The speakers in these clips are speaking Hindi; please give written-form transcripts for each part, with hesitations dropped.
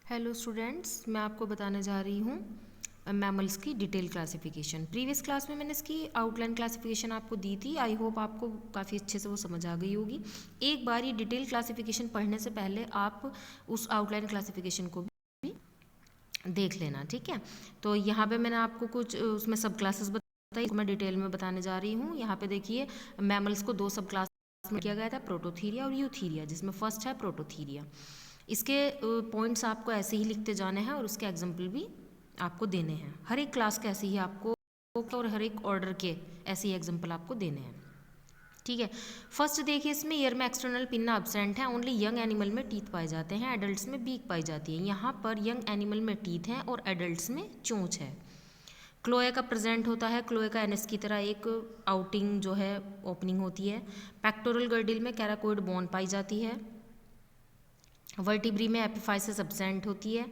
हेलो स्टूडेंट्स, मैं आपको बताने जा रही हूँ मैमल्स की डिटेल क्लासिफिकेशन। प्रीवियस क्लास में मैंने इसकी आउटलाइन क्लासिफिकेशन आपको दी थी। आई होप आपको काफ़ी अच्छे से वो समझ आ गई होगी। एक बार ये डिटेल क्लासिफिकेशन पढ़ने से पहले आप उस आउटलाइन क्लासिफिकेशन को भी देख लेना, ठीक है। तो यहाँ पे मैंने आपको कुछ उसमें सब क्लासेस बताई, मैं डिटेल में बताने जा रही हूँ। यहाँ पे देखिए मैमल्स को दो सब क्लास में किया गया था, प्रोटोथीरिया और यूथीरिया, जिसमें फर्स्ट है प्रोटोथीरिया। इसके पॉइंट्स आपको ऐसे ही लिखते जाने हैं और उसके एग्जाम्पल भी आपको देने हैं। हर एक क्लास के ऐसे ही आपको और हर एक ऑर्डर के ऐसे ही एग्जाम्पल आपको देने हैं, ठीक है। फर्स्ट देखिए, इसमें ईयर में एक्सटर्नल पिन्ना अब्सेंट है। ओनली यंग एनिमल में टीथ पाए जाते हैं, एडल्ट्स में बीक पाई जाती है। यहाँ पर यंग एनिमल में टीथ हैं और एडल्ट्स में चोंच है। क्लोए का प्रेजेंट होता है, क्लोए का एनस की तरह एक आउटिंग जो है ओपनिंग होती है। पैक्टोरल गर्डिल में कैराकोइड बोन पाई जाती है। वर्टिब्री में एपिफाइसिस एब्सेंट होती है।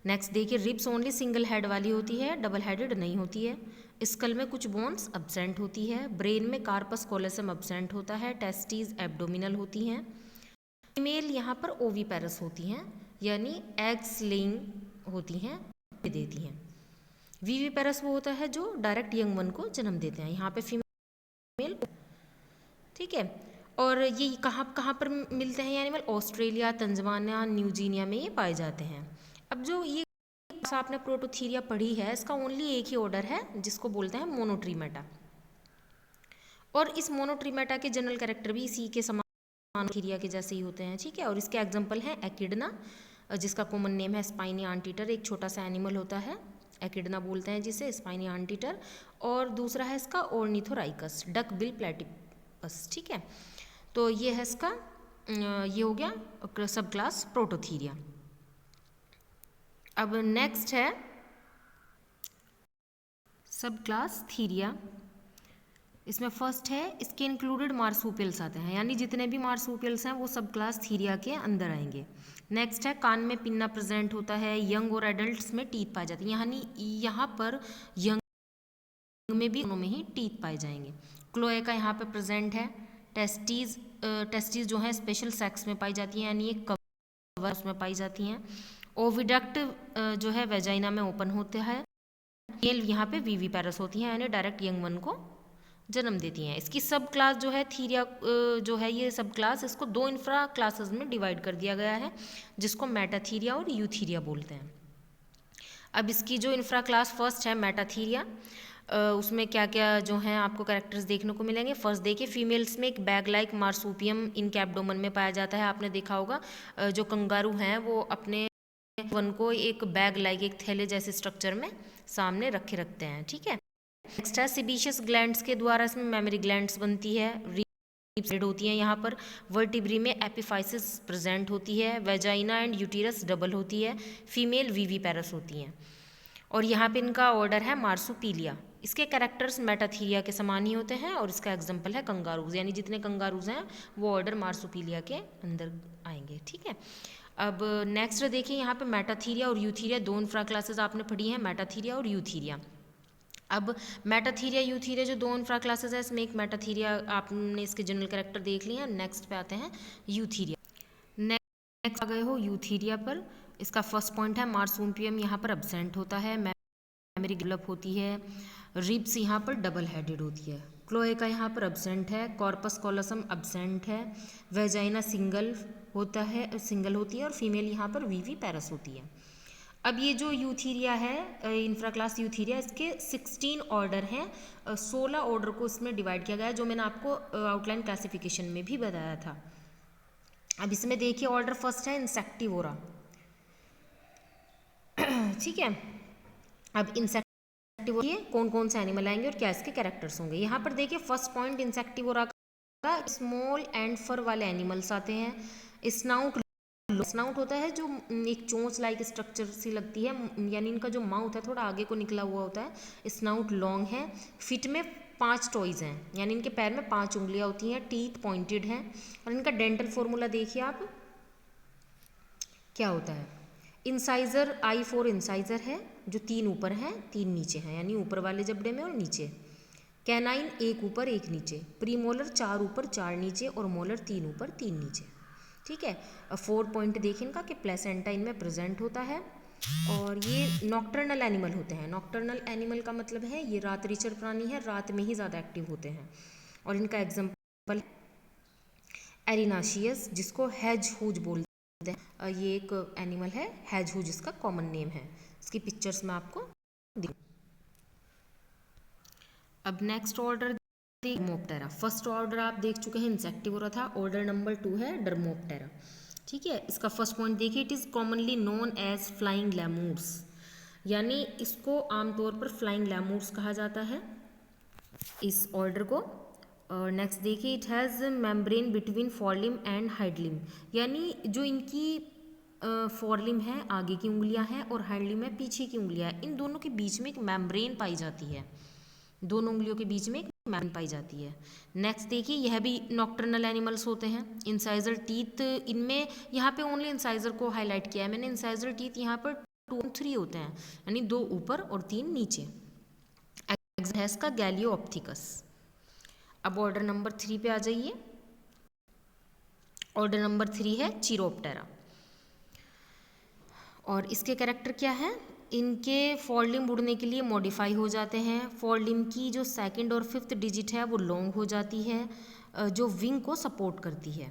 नेक्स्ट देखिए, रिब्स ओनली सिंगल हेड वाली होती है, डबल हेडेड नहीं होती है। स्कल में कुछ बोन्स एब्सेंट होती है। ब्रेन में कार्पस कोलेसम एब्सेंट होता है। टेस्टीज एब्डोमिनल होती हैं। फीमेल यहाँ पर ओवीपेरस होती हैं, यानी एग्स लेइंग होती हैं, देती हैं। वीवीपेरस वो होता है जो डायरेक्ट यंग वन को जन्म देते हैं। यहाँ पे फीमेल, ठीक है। और ये कहाँ कहाँ पर मिलते हैं ये एनिमल? ऑस्ट्रेलिया, तंजवानिया, न्यूजीनिया में ये पाए जाते हैं। अब जो ये आपने प्रोटोथीरिया पढ़ी है, इसका ओनली एक ही ऑर्डर है जिसको बोलते हैं मोनोट्रीमेटा। और इस मोनोट्रीमेटा के जनरल कैरेक्टर भी इसी के समान थीरिया के जैसे ही होते हैं, ठीक है। और इसके एग्जाम्पल हैं एकिडना, जिसका कॉमन नेम है स्पाइनी आंटीटर, एक छोटा सा एनिमल होता है, एकिडना बोलते हैं जिसे, स्पाइनी आंटीटर। और दूसरा है इसका ऑर्निथोराइकस, डक बिल प्लेटिपस, ठीक है। तो ये है इसका, ये हो गया सब क्लास प्रोटोथीरिया। अब नेक्स्ट है सब क्लास थीरिया। इसमें फर्स्ट है, इसके इंक्लूडेड मार्सूपियल्स आते हैं, यानी जितने भी मार्सूपियल्स हैं वो सब क्लास थीरिया के अंदर आएंगे। नेक्स्ट है, कान में पिन्ना प्रेजेंट होता है। यंग और एडल्ट्स में टीथ पाई जाती है, यानी यहाँ पर यंग में भी दोनों में ही टीथ पाए जाएंगे। क्लोए का यहाँ पे प्रेजेंट है। टेस्टीज जो है स्पेशल सेक्स में पाई जाती हैं, यानी एक कवर उसमें पाई जाती हैं। ओविडक्ट जो है वेजाइना में ओपन होता है। मेल यहाँ पे वीवीपेरस होती हैं, यानी डायरेक्ट यंग वन को जन्म देती हैं। इसकी सब क्लास जो है थीरिया, जो है ये सब क्लास, इसको दो इंफ्रा क्लासेस में डिवाइड कर दिया गया है, जिसको मेटाथीरिया और यूथीरिया बोलते हैं। अब इसकी जो इंफ्रा क्लास फर्स्ट है मेटाथीरिया, उसमें क्या क्या जो हैं आपको कैरेक्टर्स देखने को मिलेंगे। फर्स्ट देखिए, फीमेल्स में एक बैग लाइक मार्सूपियम इनके एब्डोमेन में पाया जाता है। आपने देखा होगा जो कंगारू हैं वो अपने वन को एक बैग लाइक, एक थैले जैसे स्ट्रक्चर में सामने रखे रखते हैं, ठीक है। नेक्स्ट है, सिबीशियस ग्लैंड्स के द्वारा इसमें मेमोरी ग्लैंड्स बनती है, रिप्स होती हैं। यहाँ पर वर्टिब्री में एपिफाइसिस प्रेजेंट होती है। वेजाइना एंड यूटीरस डबल होती है। फीमेल वीवीपेरस होती हैं। और यहाँ पे इनका ऑर्डर है मार्सुपीलिया। इसके कैरेक्टर्स मेटाथीरिया के समान ही होते हैं और इसका एग्जाम्पल है कंगारूज, यानी जितने कंगारूज हैं वो ऑर्डर मार्सुपीलिया के अंदर आएंगे, ठीक है। अब नेक्स्ट देखिए, यहाँ पे मेटाथीरिया और यूथीरिया दो इंफ्रा क्लासेस आपने पढ़ी हैं, मेटाथीरिया और यूथीरिया। अब मेटाथीरिया यूथीरिया जो दो इंफ्रा क्लासेस है, इसमें एक मेटाथीरिया आपने इसके जनरल कैरेक्टर देख लिए हैं। नेक्स्ट पे आते हैं यूथीरिया। नेक्स्ट आ गए हो यूथीरिया पर। इसका फर्स्ट पॉइंट है मार्सूपियम यहाँ पर एब्सेंट होता है, मेमोरी डेवलप होती है। रिब्स यहाँ पर डबल हेडेड होती है। क्लोए का यहाँ पर एब्सेंट है। कॉर्पस कॉलोसम एब्सेंट है। वेजाइना सिंगल होता है, सिंगल होती है और फीमेल यहाँ पर वीवी पैरस होती है। अब ये जो यूथीरिया है, इंफ्रा क्लास यूथीरिया, इसके 16 ऑर्डर हैं। 16 ऑर्डर को इसमें डिवाइड किया गया है, जो मैंने आपको आउटलाइन क्लासिफिकेशन में भी बताया था। अब इसमें देखिए, ऑर्डर फर्स्ट है इंसेक्टिवोरा, ठीक है। अब इंसेक्टिवोरा कौन कौन से एनिमल आएंगे और क्या इसके कैरेक्टर्स होंगे। यहाँ पर देखिए फर्स्ट पॉइंट इंसेक्टिवोरा का, स्मॉल एंड फर वाले एनिमल्स आते हैं। स्नाउट होता है जो एक चोंच लाइक स्ट्रक्चर सी लगती है, यानी इनका जो माउथ है थोड़ा आगे को निकला हुआ होता है। स्नाउट लॉन्ग है। फिट में 5 टॉइज हैं, यानी इनके पैर में 5 उंगलियां होती हैं। टीथ पॉइंटेड हैं। और इनका डेंटल फॉर्मूला देखिए आप क्या होता है। इंसाइजर I4 इंसाइजर है, जो 3 ऊपर हैं 3 नीचे हैं, यानी ऊपर वाले जबड़े में और नीचे। कैनाइन 1 ऊपर 1 नीचे। प्रीमोलर 4 ऊपर 4 नीचे और मोलर 3 ऊपर 3 नीचे, ठीक है। 4 पॉइंट देखिए इनका कि प्लेसेंटा इनमें प्रेजेंट होता है। और ये नॉक्टर्नल एनिमल होते हैं। नॉक्टर्नल एनिमल का मतलब है ये रात्रिचर प्राणी है, रात में ही ज़्यादा एक्टिव होते हैं। और इनका एग्जाम्पल एरिनाशियस, जिसको हैज हुज बोलते हैं। ये एक एनिमल है हैज हुज, इसका कॉमन नेम है। इसकी पिक्चर्स में आपको दिख। अब नेक्स्ट ऑर्डर डर्मोप्टेरा। फर्स्ट ऑर्डर आप देख चुके हैं इंसेक्टिवोरा था, ऑर्डर नंबर 2 है डर्मोप्टेरा। ठीक है, इसका फर्स्ट पॉइंट देखिए, it is commonly known as flying lemurs, यानी इसको आमतौर पर फ्लाइंग लैमूर्स कहा जाता है इस ऑर्डर को। और नेक्स्ट देखिए, it has membrane between forelimb and hindlimb, यानी जो इनकी फोरलिम है आगे की उंगलियां हैं और हाइडलिम है पीछे की उंगलियां हैं, इन दोनों के बीच में एक मेम्ब्रेन पाई जाती है। दोनों उंगलियों के बीच में एक मेम्ब्रेन पाई जाती है। नेक्स्ट देखिए, यह भी नॉक्टर्नल एनिमल्स होते हैं। इंसाइजर टीथ, इनमें यहाँ पे ओनली इंसाइजर को हाईलाइट किया है मैंने। इंसाइजर टीथ यहाँ पर 2 और 3 होते हैं, यानी 2 ऊपर और 3 नीचे। है इसका गैलियोप्थिकस। अब ऑर्डर नंबर 3 पे आ जाइए। ऑर्डर नंबर 3 है चिरोप्टेरा। और इसके कैरेक्टर क्या है, इनके फोरलिम्ब उड़ने के लिए मॉडिफाई हो जाते हैं। फोरलिम्ब की जो 2nd और 5th डिजिट है वो लॉन्ग हो जाती है, जो विंग को सपोर्ट करती है।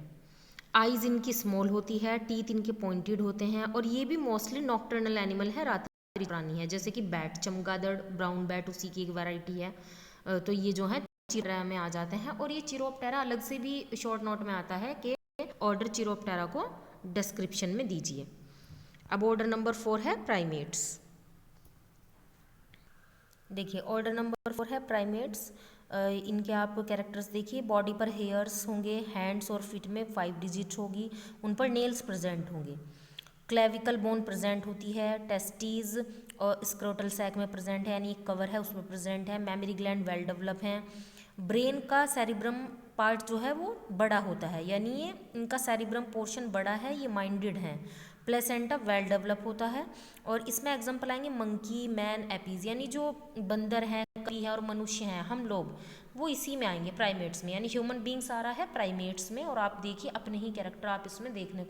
आइज इनकी स्मॉल होती है, टीथ इनके पॉइंटेड होते हैं। और ये भी मोस्टली नॉक्टर्नल एनिमल है, रात्रि प्राणी है, जैसे कि बैट, चमगादड़, ब्राउन बैट उसी की एक वैरायटी है। तो ये जो है चिरोप्टेरा में आ जाते हैं। और ये चिरोप्टेरा अलग से भी शॉर्ट नोट में आता है कि ऑर्डर चिरोप्टेरा को डिस्क्रिप्शन में दीजिए। अब ऑर्डर नंबर 4 है प्राइमेट्स। देखिए ऑर्डर नंबर 4 है प्राइमेट्स। इनके आप कैरेक्टर्स देखिए, बॉडी पर हेयर्स होंगे, हैंड्स और फीट में 5 डिजिट होगी, उन पर नेल्स प्रेजेंट होंगे। क्लेविकल बोन प्रेजेंट होती है, टेस्टीज और स्क्रोटल सैक में प्रेजेंट है, यानी एक कवर है उसमें प्रेजेंट है। मेमोरी ग्लैंड वेल डेवलप हैं। ब्रेन का सेरिब्रम पार्ट जो है वो बड़ा होता है, यानी ये इनका सेरिब्रम पोर्शन बड़ा है, ये माइंडेड है। प्लेसेंटा वेल डेवलप होता है। और इसमें एग्जांपल आएंगे मंकी, मैन, एपीज, यानी जो बंदर हैं, कई है और मनुष्य हैं, हम लोग, वो इसी में आएंगे प्राइमेट्स में, यानी ह्यूमन बींग्स आ रहा है प्राइमेट्स में। और आप देखिए अपने ही कैरेक्टर आप इसमें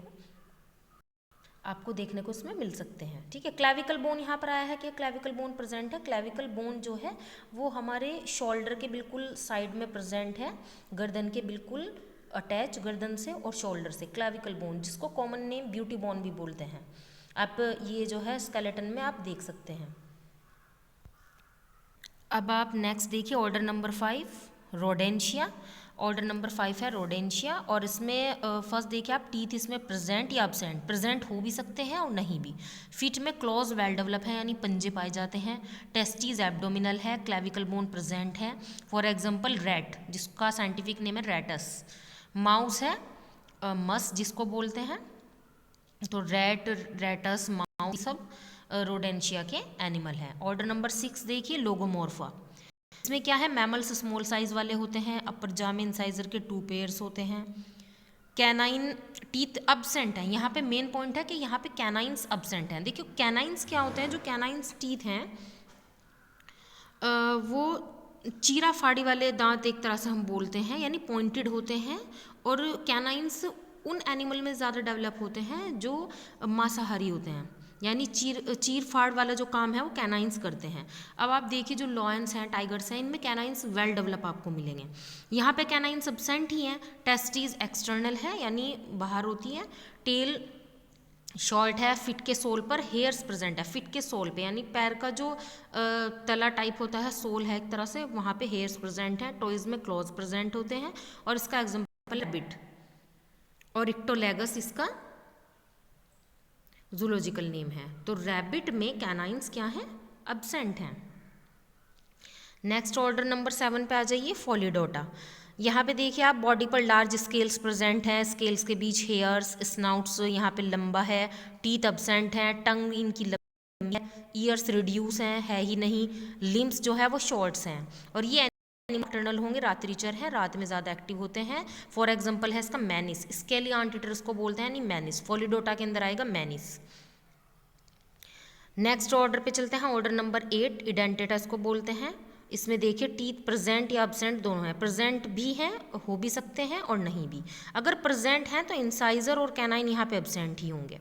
आपको देखने को इसमें मिल सकते हैं। ठीक है, क्लेविकल बोन यहाँ पर आया है कि क्लेविकल बोन प्रेजेंट है। क्लेविकल बोन जो है वो हमारे शोल्डर के बिल्कुल साइड में प्रेजेंट है, गर्दन के बिल्कुल अटैच, गर्दन से और शोल्डर से। क्लेविकल बोन, जिसको कॉमन नेम ब्यूटी बोन भी बोलते हैं। आप ये जो है स्केलेटन में आप देख सकते हैं। अब आप नेक्स्ट देखिए ऑर्डर नंबर 5 रोडेंशिया। ऑर्डर नंबर 5 है रोडेंशिया। और इसमें फर्स्ट देखिए आप, टीथ इसमें प्रेजेंट या अब्सेंट, प्रेजेंट हो भी सकते हैं और नहीं भी। फीट में क्लॉज वेल डेवलप है, यानी पंजे पाए जाते हैं। टेस्टीज एब्डोमिनल है, क्लेविकल बोन प्रेजेंट है। फॉर एग्जांपल रैट, जिसका साइंटिफिक नेम है रैटस। माउस है मस जिसको बोलते हैं। तो रैट, रैटस, माउस सब रोडेंशिया के एनिमल हैं। ऑर्डर नंबर 6 देखिए लोगोमोर्फा। इसमें क्या है, मैमल्स स्मॉल साइज वाले होते हैं। अपर जा में इंसाइजर के 2 पेयर्स होते हैं। कैनाइन टीथ अब्सेंट है। यहाँ पे मेन पॉइंट है कि यहाँ पे कैनाइन्स अब्सेंट हैं। देखिए कैनाइन्स क्या होते हैं, जो कैनाइन्स टीथ हैं वो चीरा फाड़ी वाले दांत एक तरह से हम बोलते हैं, यानी पॉइंटेड होते हैं। और कैनाइन्स उन एनिमल में ज़्यादा डेवलप होते हैं जो मांसाहारी होते हैं, यानी चीर फाड़ वाला जो काम है वो कैनाइन्स करते हैं। अब आप देखिए जो लॉयंस हैं, टाइगर्स हैं, इनमें कैनाइन्स वेल डेवलप आपको मिलेंगे। यहाँ पे कैनाइन्स एब्सेंट ही हैं। टेस्टीज एक्सटर्नल है, यानी बाहर होती है। टेल शॉर्ट है। फिट के सोल पर हेयर्स प्रेजेंट है, फिट के सोल पे, यानी पैर का जो तला टाइप होता है, सोल है एक तरह से, वहाँ पे हेयर्स प्रेजेंट हैं। टॉयज में क्लॉज प्रेजेंट होते हैं। और इसका एग्जांपल रैबिट। और इक्टोलेगस इसका जूलॉजिकल नेम है। तो रैबिट में कैनाइन्स क्या हैं, अब्सेंट हैं। नेक्स्ट ऑर्डर नंबर 7 पे आ जाइए फोलिडोटा। यहाँ पे देखिए आप, बॉडी पर लार्ज स्केल्स प्रेजेंट हैं, स्केल्स के बीच हेयर्स, स्नाउट्स यहाँ पे लंबा है, टीथ अब्सेंट हैं, टंग इनकी लंबी है, ईयर्स रिड्यूस हैं, है ही नहीं, लिम्स जो है वो शॉर्ट्स हैं। और ये नॉक्टर्नल होंगे, रात्रिचर हैं, रात में ज़्यादा एक्टिव होते हैं। फॉर एग्जांपल है इसका मैनिस, स्केलियांटिटर्स को बोलते हैं, नहीं मैनिस, फोलिडोटा के अंदर आएगा मैनिस। नेक्स्ट ऑर्डर पे चलते हैं, ऑर्डर नंबर 8 इडेंटिटस को बोलते हैं। इसमें देखिए टीथ प्रेजेंट या एब्सेंट दोनों हैं, प्रेजेंट भी हैं, हो भी सकते हैं और नहीं भी। अगर प्रेजेंट हैं तो इंसाइजर और कैनाइन यहाँ पे एब्सेंट ही होंगे,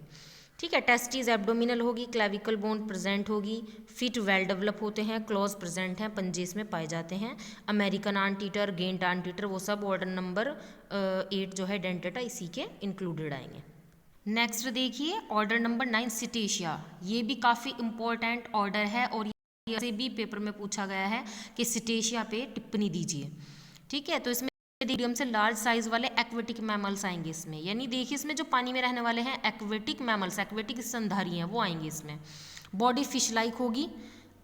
ठीक है। टेस्टीज एब्डोमिनल होगी, क्लेविकल बोन प्रेजेंट होगी, फीट वेल डेवलप होते हैं, क्लॉज प्रेजेंट हैं, पंजे इसमें पाए जाते हैं। अमेरिकन आंटीटर, गेंट आंटीटर वो सब ऑर्डर नंबर 8 जो है डेंटेटा इसी के इंक्लूडेड आएंगे। नेक्स्ट देखिए ऑर्डर नंबर 9 सिटेशिया, ये भी काफ़ी इंपॉर्टेंट ऑर्डर है और से भी पेपर में पूछा गया है कि सिटेशिया पे टिप्पणी दीजिए, ठीक है। तो इसमें मीडियम से लार्ज साइज वाले एक्वेटिक मैमल्स आएंगे इसमें, यानी देखिए इसमें जो पानी में रहने वाले हैं एक्वेटिक मैमल्स, एक्वेटिक स्तनधारी हैं वो आएंगे इसमें। बॉडी फिश लाइक होगी,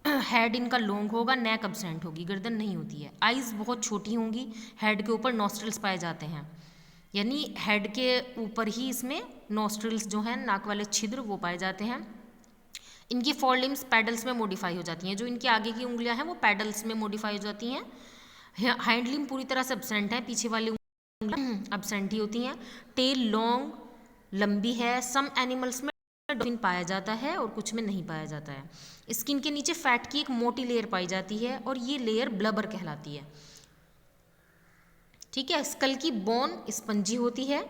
हेड इनका लॉन्ग होगा, नेक एब्सेंट होगी, गर्दन नहीं होती है। आइज बहुत छोटी होंगी, हेड के ऊपर नॉस्ट्रल्स पाए जाते हैं, यानी हेड के ऊपर ही इसमें नॉस्ट्रल्स जो हैं नाक वाले छिद्र वो पाए जाते हैं। इनकी फोर लिम्स पैडल्स में मॉडिफाई हो जाती हैं, जो इनकी आगे की उंगलियां हैं वो पैडल्स में मॉडिफाई हो जाती हैं। हाइंड लिम्ब पूरी तरह से एब्सेंट है, पीछे वाली उंगलियां एब्सेंट ही होती हैं। टेल लॉन्ग लंबी है, सम एनिमल्स में डॉल्फिन पाया जाता है और कुछ में नहीं पाया जाता है। स्किन के नीचे फैट की एक मोटी लेयर पाई जाती है और ये लेयर ब्लबर कहलाती है, ठीक है। स्कल की बोन स्पंजी होती है,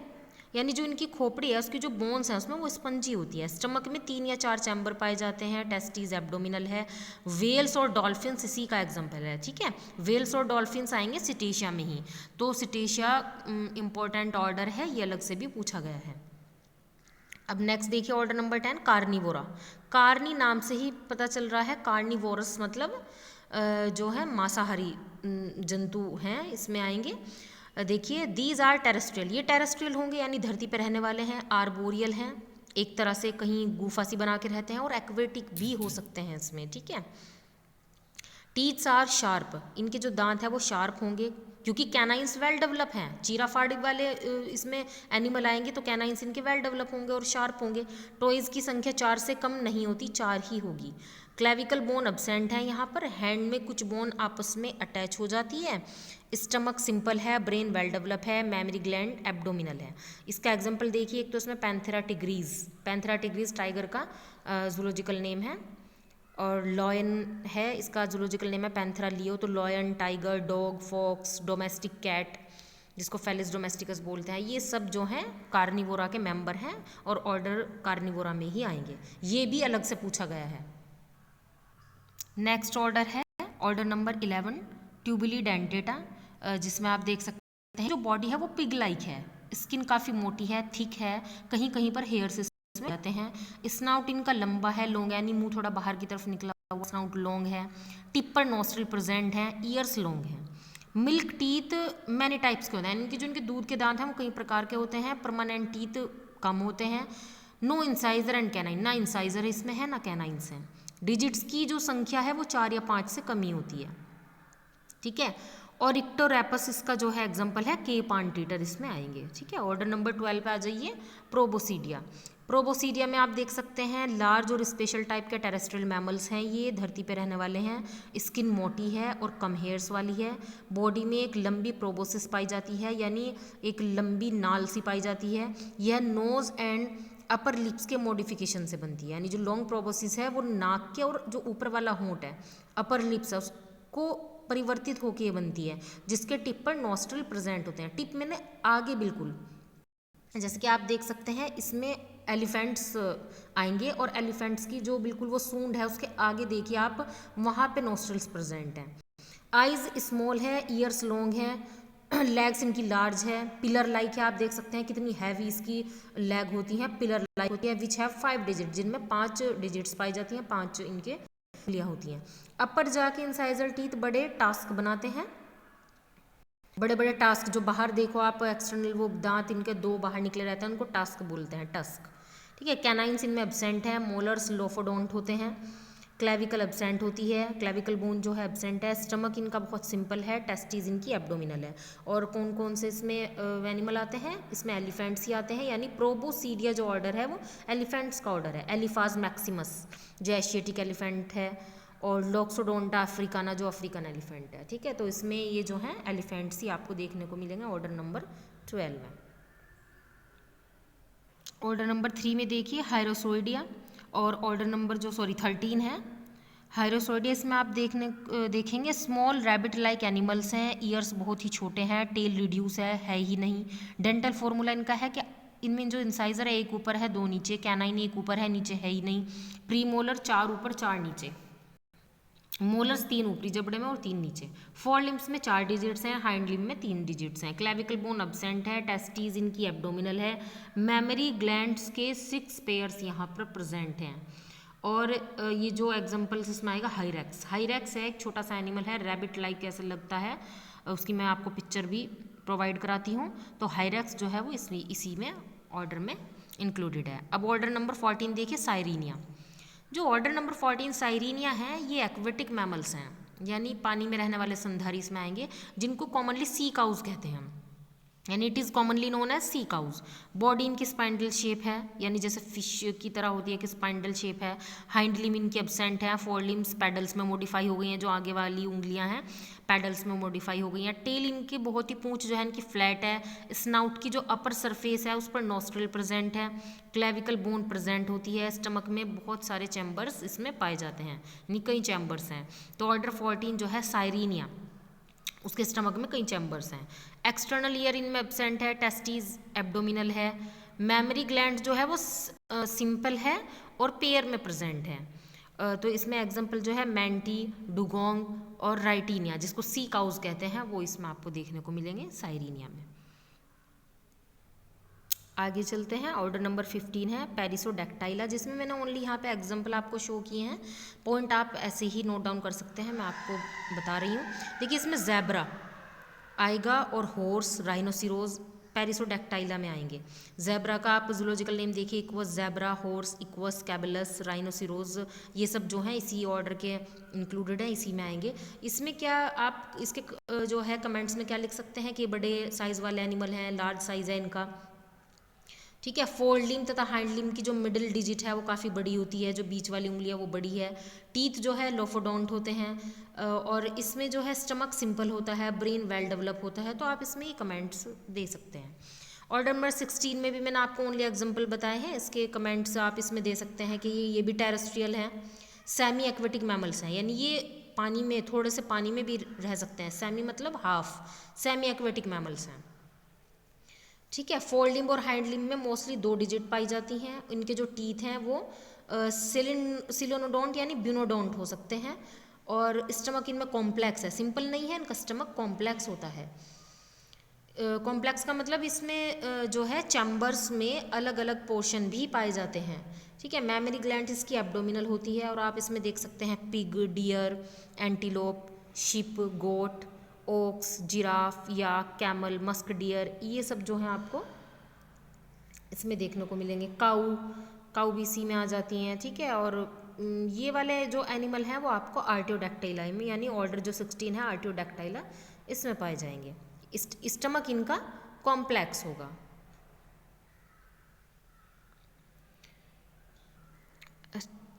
यानी जो इनकी खोपड़ी है उसकी जो बोन्स हैं उसमें वो स्पंजी होती है। स्टमक में 3 या 4 चैम्बर पाए जाते हैं। टेस्टीज एब्डोमिनल है। वेल्स और डॉल्फिन्स इसी का एग्जांपल है, ठीक है। वेल्स और डॉल्फिन्स आएंगे सिटेशिया में ही, तो सिटेशिया इंपॉर्टेंट ऑर्डर है, ये अलग से भी पूछा गया है। अब नेक्स्ट देखिए ऑर्डर नंबर 10 कार्निवोरा। कार्नी नाम से ही पता चल रहा है, कार्निवोरस मतलब जो है मांसाहारी जंतु हैं इसमें आएंगे। देखिए दीज आर टेरेस्ट्रियल, ये टेरेस्ट्रियल होंगे यानी धरती पर रहने वाले हैं। आर्बोरियल हैं, एक तरह से कहीं गुफा सी बना के रहते हैं, और एक्वेटिक भी हो सकते हैं इसमें, ठीक है। टीथ्स आर शार्प, इनके जो दांत हैं वो शार्प होंगे क्योंकि कैनाइंस वेल डेवलप हैं। चीराफाड़ी वाले इसमें एनिमल आएंगे तो कैनाइंस इनके वेल डेवलप होंगे और शार्प होंगे। टॉयज़ की संख्या 4 से कम नहीं होती, 4 ही होगी। क्लेविकल बोन एब्सेंट है यहाँ पर। हैंड में कुछ बोन आपस में अटैच हो जाती है। स्टमक सिंपल है, ब्रेन वेल डेवलप है, मेमोरी ग्लैंड एब्डोमिनल है। इसका एग्जांपल देखिए, एक तो इसमें Panthera tigris, Panthera tigris tiger का जूलॉजिकल नेम है, और लॉयन है इसका जूलॉजिकल नेम है पैंथेरा लियो। तो lion, tiger, dog, fox, domestic cat जिसको फेलिस डोमेस्टिकस बोलते हैं, ये सब जो हैं कार्निवोरा के मेंबर हैं और ऑर्डर कार्निवोरा में ही आएंगे। ये भी अलग से पूछा गया है। नेक्स्ट ऑर्डर है ऑर्डर नंबर 11 ट्यूबुली डेंटेटा, जिसमें आप देख सकते हैं जो बॉडी है वो पिग लाइक है। स्किन काफ़ी मोटी है, थिक है, कहीं कहीं पर हेयर से जाते हैं। स्नाउट इनका लंबा है, लॉन्ग, यानी मुंह थोड़ा बाहर की तरफ निकला हुआ, स्नाउट लॉन्ग है। टिप पर नोस्ट्रिल प्रेजेंट है, ईयर्स लॉन्ग है। मिल्क टीथ मैनी टाइप्स के होते हैं, इनके जो इनके दूध के दांत हैं वो कई प्रकार के होते हैं। परमानेंट टीथ कम होते हैं। नो इंसाइजर एंड कैनाइन, ना इंसाइजर इसमें है ना कैनाइंस हैं। डिजिट्स की जो संख्या है वो 4 या 5 से कम ही होती है, ठीक है। और इक्टोरैपस इसका जो है एग्जांपल है, केप आंटीटर इसमें आएंगे, ठीक है। ऑर्डर नंबर 12 पे आ जाइए, प्रोबोसीडिया। प्रोबोसीडिया में आप देख सकते हैं लार्ज और स्पेशल टाइप के टेरेस्ट्रियल मैमल्स हैं, ये धरती पे रहने वाले हैं। स्किन मोटी है और कम हेयर्स वाली है। बॉडी में एक लंबी प्रोबोसिस पाई जाती है, यानी एक लंबी नाल सी पाई जाती है। यह नोज एंड अपर लिप्स के मॉडिफिकेशन से बनती है, यानी जो लॉन्ग प्रोबोसिस है वो नाक के और जो ऊपर वाला होंठ है अपर लिप्स है उसको परिवर्तित होकर बनती है, जिसके टिप पर नॉस्ट्रल प्रेजेंट होते हैं। टिप मैंने आगे बिल्कुल, जैसे कि आप देख सकते हैं इसमें एलिफेंट्स आएंगे और एलिफेंट्स की जो बिल्कुल वो सूंड है उसके आगे देखिए आप, वहाँ पे नॉस्ट्रल्स प्रेजेंट हैं। आइज स्मॉल है, ईयर्स लॉन्ग है, लेग्स इनकी लार्ज है, पिलर लाइक है। आप देख सकते हैं कितनी हैवी इसकी लेग होती हैं, पिलर लाइक होती है। विच हैव 5 डिजिट, जिनमें 5 डिजिट्स पाई जाती हैं, 5 इनके उंगलियां होती हैं। अपर जाके इंसाइजर टीथ बड़े टास्क बनाते हैं, बड़े बड़े टास्क जो बाहर देखो आप एक्सटर्नल वो दांत इनके 2 बाहर निकले रहते हैं, उनको टास्क बोलते हैं, टस्क, ठीक है। कैनाइंस इनमें एब्सेंट है। मोलर्स लोफोडोंट होते हैं। क्लेविकल एब्सेंट होती है, क्लेविकल बोन जो है एब्सेंट है। स्टमक इनका बहुत सिंपल है। टेस्टीज इनकी एब्डोमिनल है। और कौन कौन से इसमें एनिमल आते हैं, इसमें एलिफेंट्स ही आते हैं, यानी प्रोबोसीडिया जो ऑर्डर है वो एलिफेंट्स का ऑर्डर है। एलिफाज मैक्सिमस जो एशियाटिक एलिफेंट है, और लॉक्सोडोंटा अफ्रीकाना जो अफ्रीकन एलिफेंट है, ठीक है। तो इसमें ये जो हैं एलिफेंट्स ही आपको देखने को मिलेंगे ऑर्डर नंबर 12 में। ऑर्डर नंबर 3 में देखिए हायरोसोइडिया, और ऑर्डर नंबर जो 13 है हायरोसोडियस में आप देखेंगे स्मॉल रैबिट लाइक एनिमल्स हैं, ईयर्स बहुत ही छोटे हैं, टेल रिड्यूस है ही नहीं। डेंटल फॉर्मूला इनका है कि इनमें जो इंसाइजर है एक ऊपर है दो नीचे, कैनाइन एक ऊपर है नीचे है ही नहीं। प्रीमोलर 4 ऊपर 4 नीचे, मोलर्स 3 ऊपरी जबड़े में और 3 नीचे। फोर लिम्स में 4 डिजिट्स हैं, हाइंड लिम्ब में 3 डिजिट्स हैं। क्लेविकल बोन अब्सेंट है, टेस्टीज इनकी एब्डोमिनल है। मेमोरी ग्लैंड्स के 6 पेयर्स यहाँ पर प्रेजेंट हैं। और ये जो एग्जांपल्स इसमें आएगा हाइरेक्स। हाइरेक्स है एक छोटा सा एनिमल है, रैबिट लाइक ऐसे लगता है, उसकी मैं आपको पिक्चर भी प्रोवाइड कराती हूँ। तो हाइरेक्स जो है वो इसी में ऑर्डर में इंक्लूडेड है। अब ऑर्डर नंबर 14 देखिए, साइरीनिया। जो ऑर्डर नंबर 14 साइरीनिया है ये एक्वेटिक मैमल्स हैं, यानी पानी में रहने वाले स्तनधारी इसमें आएंगे, जिनको कॉमनली सी काउज कहते हैं, यानी it is commonly known as sea cows. Body इनकी स्पाइंडल शेप है, यानी जैसे फिश की तरह होती है कि स्पाइंडल शेप है। हाइंड लिम इनकी एब्सेंट है। फोर लिम्स पैडल्स में मॉडिफाई हो गई हैं, जो आगे वाली उंगलियां हैं पैडल्स में मॉडिफाई हो गई हैं। टेल इनकी बहुत ही पूंछ जो है इनकी फ्लैट है। स्नाउट की जो अपर सरफेस है उस पर नॉस्ट्रल प्रेजेंट है। क्लेविकल बोन प्रेजेंट होती है। स्टमक में बहुत सारे चैम्बर्स इसमें पाए जाते हैं, यानी कई चैम्बर्स हैं। तो ऑर्डर 14 जो है साइरीनिया, उसके स्टमक में कई चैम्बर्स हैं। एक्सटर्नल ईयर इनमें एब्सेंट है। टेस्टीज एब्डोमिनल है। मेमोरी ग्लैंड जो है वो सिंपल है और पेयर में प्रेजेंट है। तो इसमें एग्जांपल जो है मैंटी, डुगोंग और राइटिनिया, जिसको सी काउज कहते हैं, वो इसमें आपको देखने को मिलेंगे साइरीनिया में। आगे चलते हैं। ऑर्डर नंबर 15 है पेरिसोडैक्टाइला, जिसमें मैंने ओनली यहाँ पे एग्जांपल आपको शो किए हैं। पॉइंट आप ऐसे ही नोट डाउन कर सकते हैं, मैं आपको बता रही हूँ। देखिए इसमें जैब्रा आएगा और हॉर्स, राइनोसिरोज पेरिसोडैक्टाइला में आएंगे। जैब्रा का आप जूलॉजिकल नेम देखिए, इक्वस जैब्रा, हॉर्स, इक्वस कैबलस, राइनोसिरोज, ये सब जो हैं इसी ऑर्डर के इंक्लूडेड हैं, इसी में आएंगे। इसमें क्या आप इसके जो है कमेंट्स में क्या लिख सकते हैं कि बड़े साइज वाले एनिमल हैं, लार्ज साइज है इनका, ठीक है। फोर्ड लिम्ब तथा हाइंड लिम्ब की जो मिडिल डिजिट है वो काफ़ी बड़ी होती है, जो बीच वाली उंगली है वो बड़ी है। टीथ जो है लोफोडोंट होते हैं और इसमें जो है स्टमक सिंपल होता है, ब्रेन वेल डेवलप होता है। तो आप इसमें ये कमेंट्स दे सकते हैं। ऑर्डर नंबर 16 में भी मैंने आपको ओनली एग्जांपल बताए हैं, इसके कमेंट्स आप इसमें दे सकते हैं कि ये भी टेरेस्ट्रियल हैं। सेमी एक्वेटिक मैमल्स हैं, यानी ये पानी में, थोड़े से पानी में भी रह सकते हैं। सेमी मतलब हाफ, सेमी एक्वेटिक मैमल्स हैं, ठीक है। फोर लिम्ब और हाइंड लिम्ब में मोस्टली 2 डिजिट पाई जाती हैं। इनके जो टीथ हैं वो सिलोनोडोंट यानी ब्यूनोडोंट हो सकते हैं। और स्टमक इनमें कॉम्प्लेक्स है, सिंपल नहीं है, इनका स्टमक कॉम्प्लेक्स होता है। कॉम्प्लेक्स का मतलब इसमें जो है चैम्बर्स में अलग अलग पोर्शन भी पाए जाते हैं, ठीक है। मेमोरी ग्लैंड इसकी एब्डोमिनल होती है और आप इसमें देख सकते हैं पिग, डियर, एंटीलोप, शिप, गोट, ओक्स, जिराफ या कैमल, मस्क डियर, ये सब जो हैं आपको इसमें देखने को मिलेंगे। काऊ भी इसी में आ जाती हैं, ठीक है। और ये वाले जो एनिमल हैं वो आपको आर्टियोडैक्टाइला में, यानी ऑर्डर जो 16 है आर्टियोडैक्टाइला, इसमें पाए जाएंगे। स्टमक इनका कॉम्प्लेक्स होगा।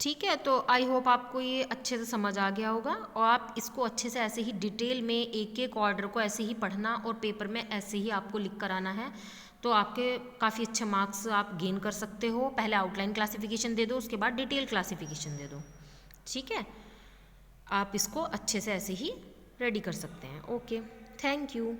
ठीक है, तो आई होप आपको ये अच्छे से समझ आ गया होगा और आप इसको अच्छे से ऐसे ही डिटेल में एक एक ऑर्डर को ऐसे ही पढ़ना और पेपर में ऐसे ही आपको लिख कर आना है। तो आपके काफ़ी अच्छे मार्क्स आप गेन कर सकते हो। पहले आउटलाइन क्लासिफिकेशन दे दो, उसके बाद डिटेल क्लासिफिकेशन दे दो, ठीक है। आप इसको अच्छे से ऐसे ही रेडी कर सकते हैं। Okay, thank you.